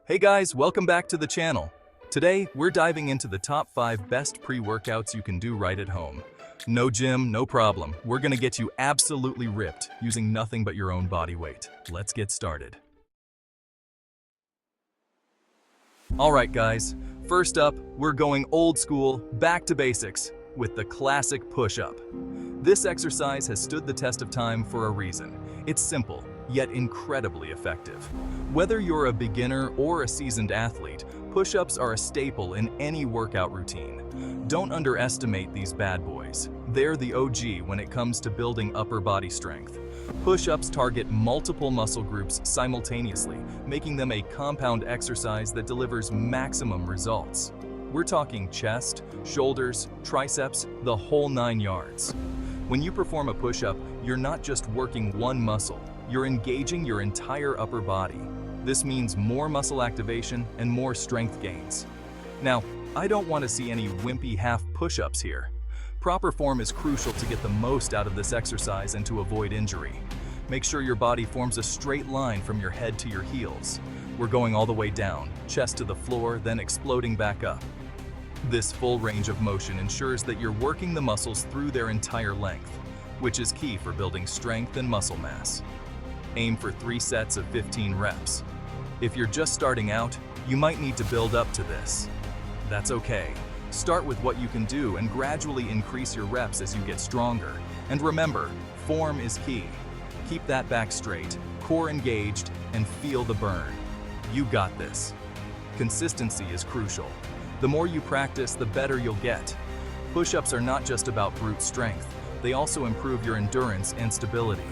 Hey guys, welcome back to the channel. Today, we're diving into the top 5 best pre-workouts you can do right at home. No gym, no problem. We're gonna get you absolutely ripped using nothing but your own body weight. Let's get started. Alright guys, first up, we're going old school, back to basics, with the classic push-up. This exercise has stood the test of time for a reason. It's simple, yet incredibly effective. Whether you're a beginner or a seasoned athlete, push-ups are a staple in any workout routine. Don't underestimate these bad boys. They're the OG when it comes to building upper body strength. Push-ups target multiple muscle groups simultaneously, making them a compound exercise that delivers maximum results. We're talking chest, shoulders, triceps, the whole 9 yards. When you perform a push-up, you're not just working one muscle, you're engaging your entire upper body. This means more muscle activation and more strength gains. Now, I don't want to see any wimpy half push-ups here. Proper form is crucial to get the most out of this exercise and to avoid injury. Make sure your body forms a straight line from your head to your heels. We're going all the way down, chest to the floor, then exploding back up. This full range of motion ensures that you're working the muscles through their entire length, which is key for building strength and muscle mass. Aim for 3 sets of 15 reps. If you're just starting out, you might need to build up to this. That's okay. Start with what you can do and gradually increase your reps as you get stronger. And remember, form is key. Keep that back straight, core engaged, and feel the burn. You got this. Consistency is crucial. The more you practice, the better you'll get. Push-ups are not just about brute strength. They also improve your endurance and stability.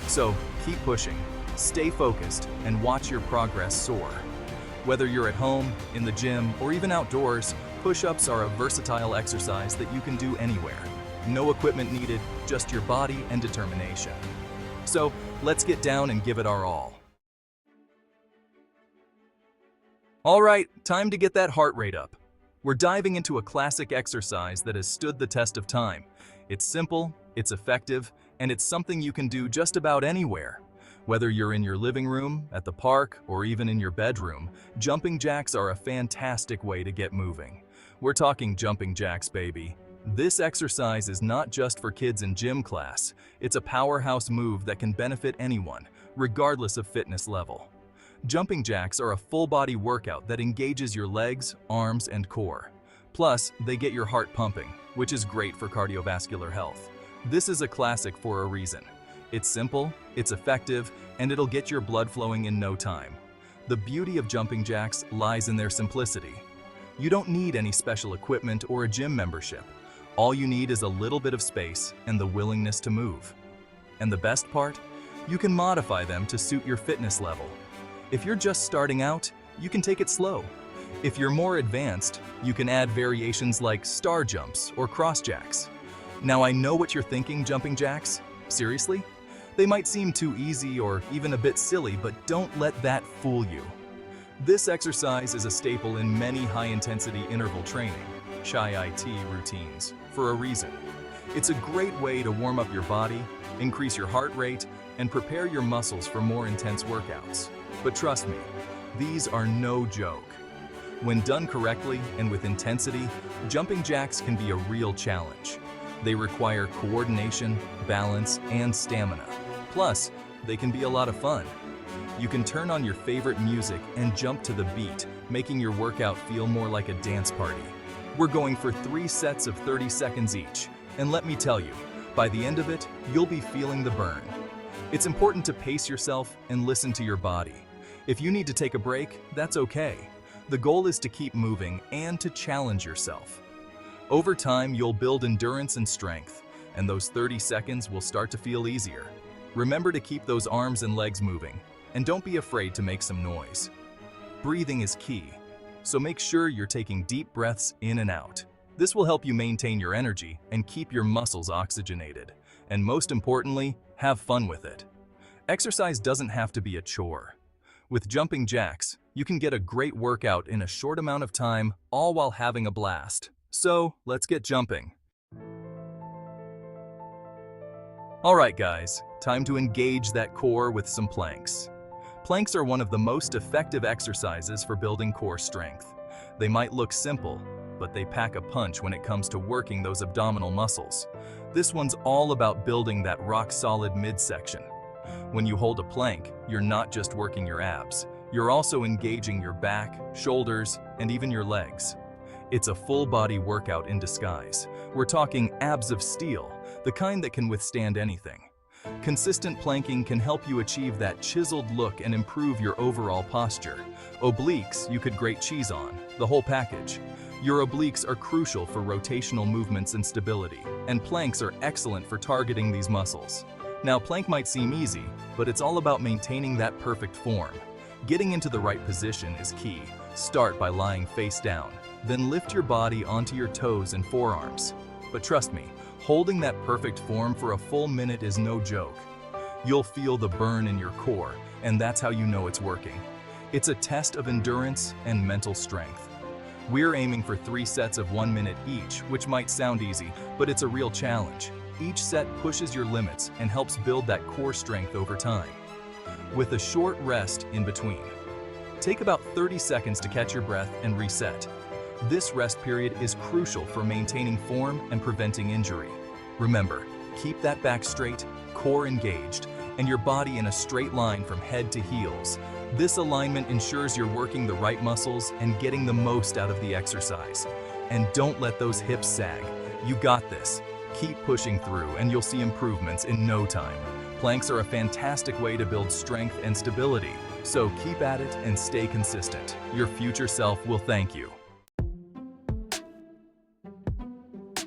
So, keep pushing, stay focused, and watch your progress soar. Whether you're at home, in the gym, or even outdoors, push-ups are a versatile exercise that you can do anywhere. No equipment needed, just your body and determination. So, let's get down and give it our all. Alright, time to get that heart rate up. We're diving into a classic exercise that has stood the test of time. It's simple, it's effective, and it's something you can do just about anywhere. Whether you're in your living room, at the park, or even in your bedroom, jumping jacks are a fantastic way to get moving. We're talking jumping jacks, baby. This exercise is not just for kids in gym class. It's a powerhouse move that can benefit anyone, regardless of fitness level. Jumping jacks are a full-body workout that engages your legs, arms, and core. Plus, they get your heart pumping, which is great for cardiovascular health. This is a classic for a reason. It's simple, it's effective, and it'll get your blood flowing in no time. The beauty of jumping jacks lies in their simplicity. You don't need any special equipment or a gym membership. All you need is a little bit of space and the willingness to move. And the best part? You can modify them to suit your fitness level. If you're just starting out, you can take it slow. If you're more advanced, you can add variations like star jumps or cross jacks. Now I know what you're thinking, jumping jacks. Seriously? They might seem too easy or even a bit silly, but don't let that fool you. This exercise is a staple in many high-intensity interval training, HIIT routines, for a reason. It's a great way to warm up your body, increase your heart rate, and prepare your muscles for more intense workouts. But trust me, these are no joke. When done correctly and with intensity, jumping jacks can be a real challenge. They require coordination, balance, and stamina. Plus, they can be a lot of fun. You can turn on your favorite music and jump to the beat, making your workout feel more like a dance party. We're going for 3 sets of 30 seconds each, and let me tell you, by the end of it, you'll be feeling the burn. It's important to pace yourself and listen to your body. If you need to take a break, that's okay. The goal is to keep moving and to challenge yourself. Over time, you'll build endurance and strength, and those 30 seconds will start to feel easier. Remember to keep those arms and legs moving, and don't be afraid to make some noise. Breathing is key, so make sure you're taking deep breaths in and out. This will help you maintain your energy and keep your muscles oxygenated. And most importantly, have fun with it. Exercise doesn't have to be a chore. With jumping jacks, you can get a great workout in a short amount of time, all while having a blast. So, let's get jumping. Alright guys, time to engage that core with some planks. Planks are one of the most effective exercises for building core strength. They might look simple, but they pack a punch when it comes to working those abdominal muscles. This one's all about building that rock-solid midsection. When you hold a plank, you're not just working your abs. You're also engaging your back, shoulders, and even your legs. It's a full-body workout in disguise. We're talking abs of steel, the kind that can withstand anything. Consistent planking can help you achieve that chiseled look and improve your overall posture. Obliques you could grate cheese on, the whole package. Your obliques are crucial for rotational movements and stability, and planks are excellent for targeting these muscles. Now, plank might seem easy, but it's all about maintaining that perfect form. Getting into the right position is key. Start by lying face down, then lift your body onto your toes and forearms. But trust me, holding that perfect form for a full minute is no joke. You'll feel the burn in your core, and that's how you know it's working. It's a test of endurance and mental strength. We're aiming for 3 sets of 1 minute each, which might sound easy, but it's a real challenge. Each set pushes your limits and helps build that core strength over time, with a short rest in between. Take about 30 seconds to catch your breath and reset. This rest period is crucial for maintaining form and preventing injury. Remember, keep that back straight, core engaged, and your body in a straight line from head to heels. This alignment ensures you're working the right muscles and getting the most out of the exercise. And don't let those hips sag. You got this. Keep pushing through and you'll see improvements in no time. Planks are a fantastic way to build strength and stability, so keep at it and stay consistent. Your future self will thank you.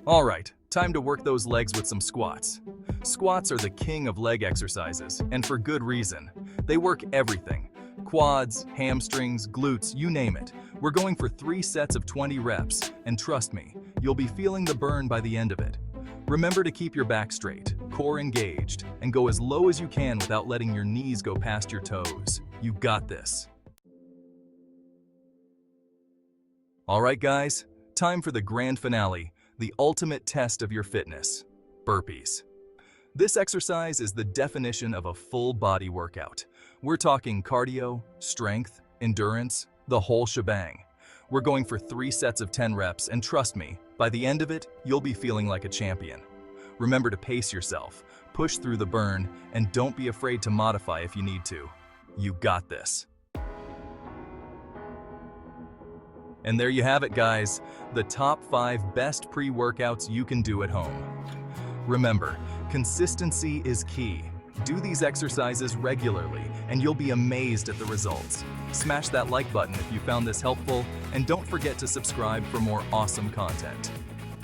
All right, time to work those legs with some squats. Squats are the king of leg exercises, and for good reason. They work everything. Quads, hamstrings, glutes, you name it. We're going for 3 sets of 20 reps, and trust me, you'll be feeling the burn by the end of it. Remember to keep your back straight, core engaged, and go as low as you can without letting your knees go past your toes. You got this. All right, guys, time for the grand finale, the ultimate test of your fitness, burpees. This exercise is the definition of a full body workout. We're talking cardio, strength, endurance, the whole shebang. We're going for 3 sets of 10 reps, and trust me, by the end of it, you'll be feeling like a champion. Remember to pace yourself, push through the burn, and don't be afraid to modify if you need to. You got this. And there you have it, guys, the top 5 best pre-workouts you can do at home. Remember, consistency is key. Do these exercises regularly, and you'll be amazed at the results. Smash that like button if you found this helpful, and don't forget to subscribe for more awesome content.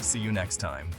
See you next time.